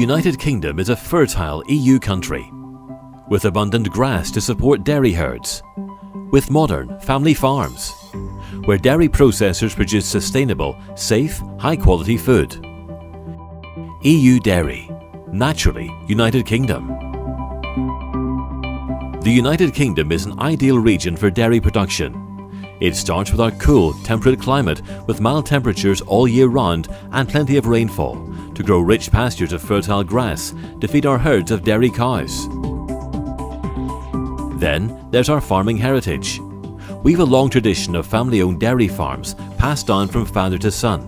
United Kingdom is a fertile EU country, with abundant grass to support dairy herds, with modern family farms, where dairy processors produce sustainable, safe, high-quality food. EU Dairy, naturally United Kingdom. The United Kingdom is an ideal region for dairy production. It starts with our cool, temperate climate with mild temperatures all year round and plenty of rainfall to grow rich pastures of fertile grass to feed our herds of dairy cows. Then there's our farming heritage. We've a long tradition of family-owned dairy farms passed on from father to son.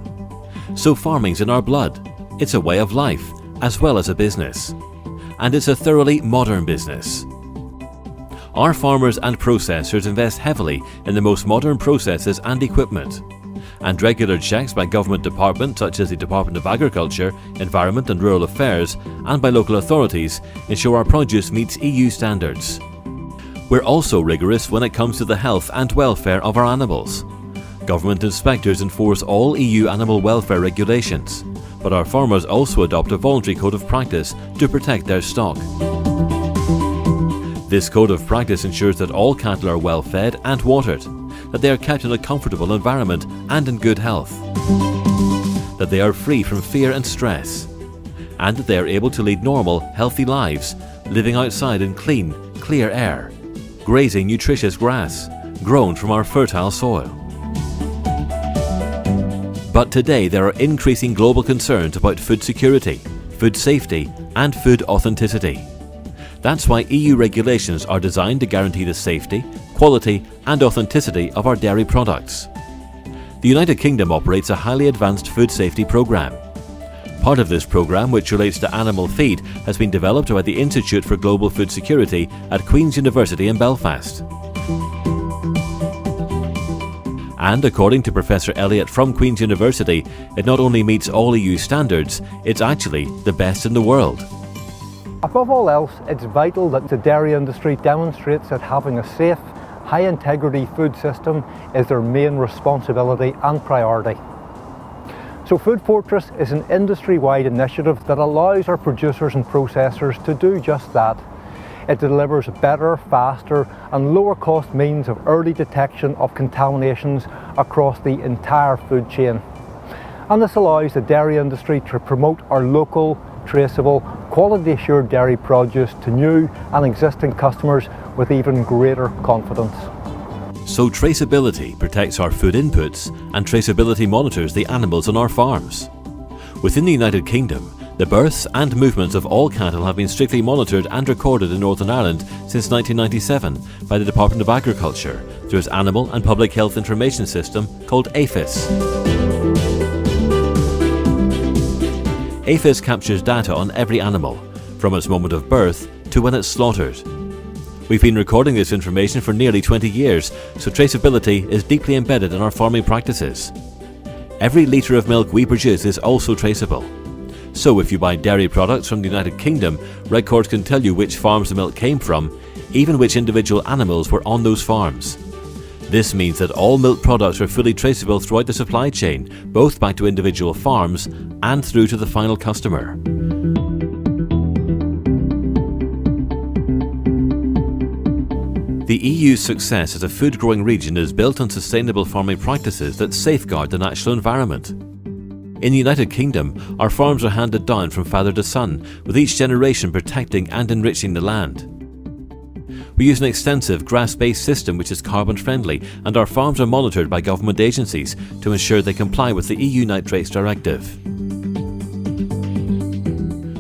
So farming's in our blood. It's a way of life as well as a business. And it's a thoroughly modern business. Our farmers and processors invest heavily in the most modern processes and equipment. And regular checks by government departments such as the Department of Agriculture, Environment and Rural Affairs and by local authorities ensure our produce meets EU standards. We're also rigorous when it comes to the health and welfare of our animals. Government inspectors enforce all EU animal welfare regulations, but our farmers also adopt a voluntary code of practice to protect their stock. This code of practice ensures that all cattle are well fed and watered, that they are kept in a comfortable environment and in good health, that they are free from fear and stress, and that they are able to lead normal, healthy lives, living outside in clean, clear air, grazing nutritious grass, grown from our fertile soil. But today there are increasing global concerns about food security, food safety, and food authenticity. That's why EU regulations are designed to guarantee the safety, quality and authenticity of our dairy products. The United Kingdom operates a highly advanced food safety programme. Part of this programme, which relates to animal feed, has been developed by the Institute for Global Food Security at Queen's University in Belfast. And according to Professor Elliott from Queen's University, it not only meets all EU standards, it's actually the best in the world. Above all else, it's vital that the dairy industry demonstrates that having a safe, high-integrity food system is their main responsibility and priority. So Food Fortress is an industry-wide initiative that allows our producers and processors to do just that. It delivers better, faster and lower-cost means of early detection of contaminations across the entire food chain. And this allows the dairy industry to promote our local, traceable, quality-assured dairy produce to new and existing customers with even greater confidence. So traceability protects our food inputs and traceability monitors the animals on our farms. Within the United Kingdom, the births and movements of all cattle have been strictly monitored and recorded in Northern Ireland since 1997 by the Department of Agriculture through its Animal and Public Health Information System called APHIS. APHIS captures data on every animal, from its moment of birth to when it's slaughtered. We've been recording this information for nearly 20 years, so traceability is deeply embedded in our farming practices. Every litre of milk we produce is also traceable. So if you buy dairy products from the United Kingdom, records can tell you which farms the milk came from, even which individual animals were on those farms. This means that all milk products are fully traceable throughout the supply chain, both back to individual farms and through to the final customer. The EU's success as a food-growing region is built on sustainable farming practices that safeguard the natural environment. In the United Kingdom, our farms are handed down from father to son, with each generation protecting and enriching the land. We use an extensive grass-based system which is carbon-friendly, and our farms are monitored by government agencies to ensure they comply with the EU Nitrates Directive.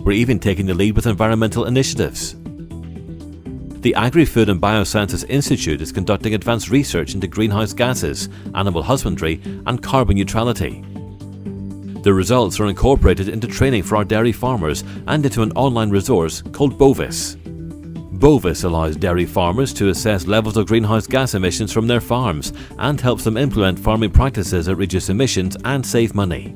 We're even taking the lead with environmental initiatives. The Agri-Food and Biosciences Institute is conducting advanced research into greenhouse gases, animal husbandry and carbon neutrality. The results are incorporated into training for our dairy farmers and into an online resource called Bovis. Bovis allows dairy farmers to assess levels of greenhouse gas emissions from their farms and helps them implement farming practices that reduce emissions and save money.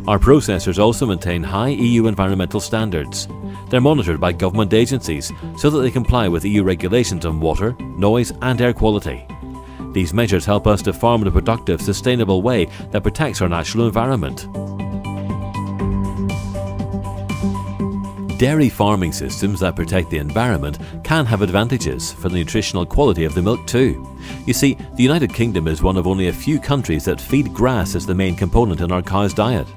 Our processors also maintain high EU environmental standards. They're monitored by government agencies so that they comply with EU regulations on water, noise and air quality. These measures help us to farm in a productive, sustainable way that protects our natural environment. Dairy farming systems that protect the environment can have advantages for the nutritional quality of the milk too. You see, the United Kingdom is one of only a few countries that feed grass as the main component in our cow's diet.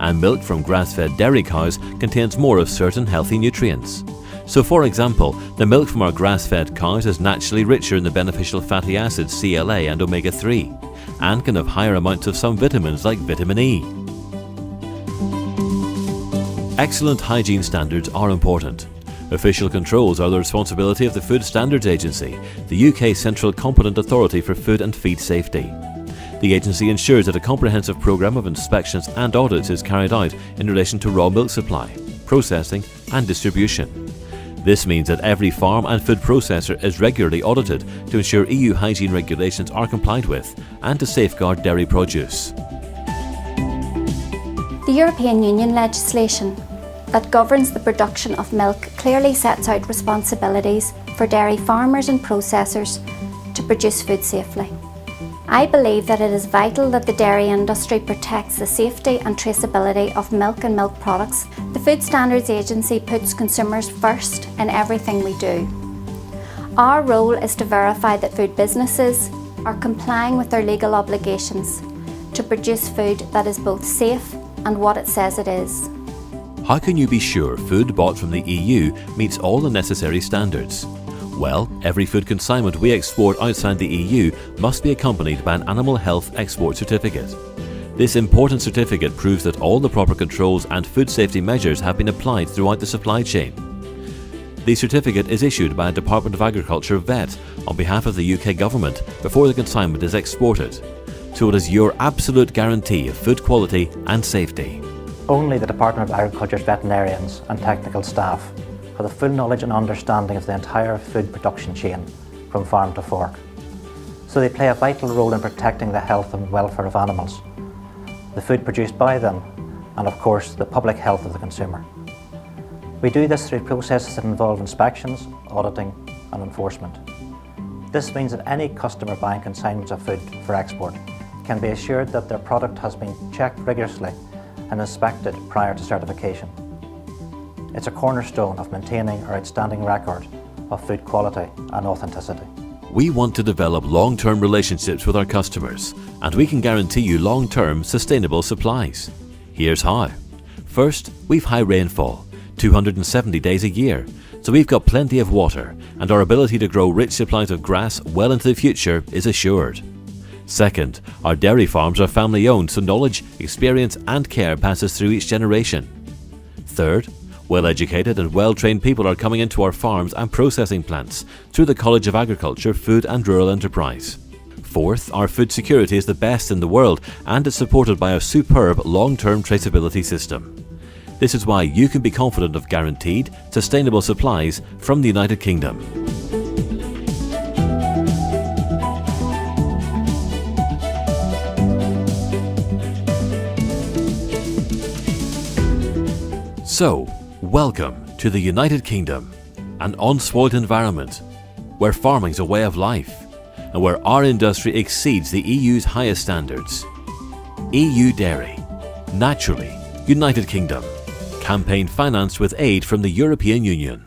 And milk from grass-fed dairy cows contains more of certain healthy nutrients. So for example, the milk from our grass-fed cows is naturally richer in the beneficial fatty acids CLA and omega-3, and can have higher amounts of some vitamins like vitamin E. Excellent hygiene standards are important. Official controls are the responsibility of the Food Standards Agency, the UK's central competent authority for food and feed safety. The agency ensures that a comprehensive programme of inspections and audits is carried out in relation to raw milk supply, processing and distribution. This means that every farm and food processor is regularly audited to ensure EU hygiene regulations are complied with and to safeguard dairy produce. The European Union legislation that governs the production of milk clearly sets out responsibilities for dairy farmers and processors to produce food safely. I believe that it is vital that the dairy industry protects the safety and traceability of milk and milk products. The Food Standards Agency puts consumers first in everything we do. Our role is to verify that food businesses are complying with their legal obligations to produce food that is both safe and what it says it is. How can you be sure food bought from the EU meets all the necessary standards? Well, every food consignment we export outside the EU must be accompanied by an Animal Health Export Certificate. This important certificate proves that all the proper controls and food safety measures have been applied throughout the supply chain. The certificate is issued by a Department of Agriculture vet on behalf of the UK government before the consignment is exported. So it is your absolute guarantee of food quality and safety. Only the Department of Agriculture's veterinarians and technical staff have the full knowledge and understanding of the entire food production chain from farm to fork. So they play a vital role in protecting the health and welfare of animals, the food produced by them, and of course the public health of the consumer. We do this through processes that involve inspections, auditing and enforcement. This means that any customer buying consignments of food for export can be assured that their product has been checked rigorously and inspected prior to certification. It's a cornerstone of maintaining our outstanding record of food quality and authenticity. We want to develop long-term relationships with our customers, and we can guarantee you long-term sustainable supplies. Here's how. First, we've high rainfall, 270 days a year, so we've got plenty of water, and our ability to grow rich supplies of grass well into the future is assured. Second, our dairy farms are family owned, so knowledge, experience and care passes through each generation. Third, well-educated and well-trained people are coming into our farms and processing plants through the College of Agriculture, Food and Rural Enterprise. Fourth, our food security is the best in the world and is supported by a superb long-term traceability system. This is why you can be confident of guaranteed, sustainable supplies from the United Kingdom. So, welcome to the United Kingdom, an unspoiled environment where farming's a way of life and where our industry exceeds the EU's highest standards. EU Dairy, naturally United Kingdom. Campaign financed with aid from the European Union.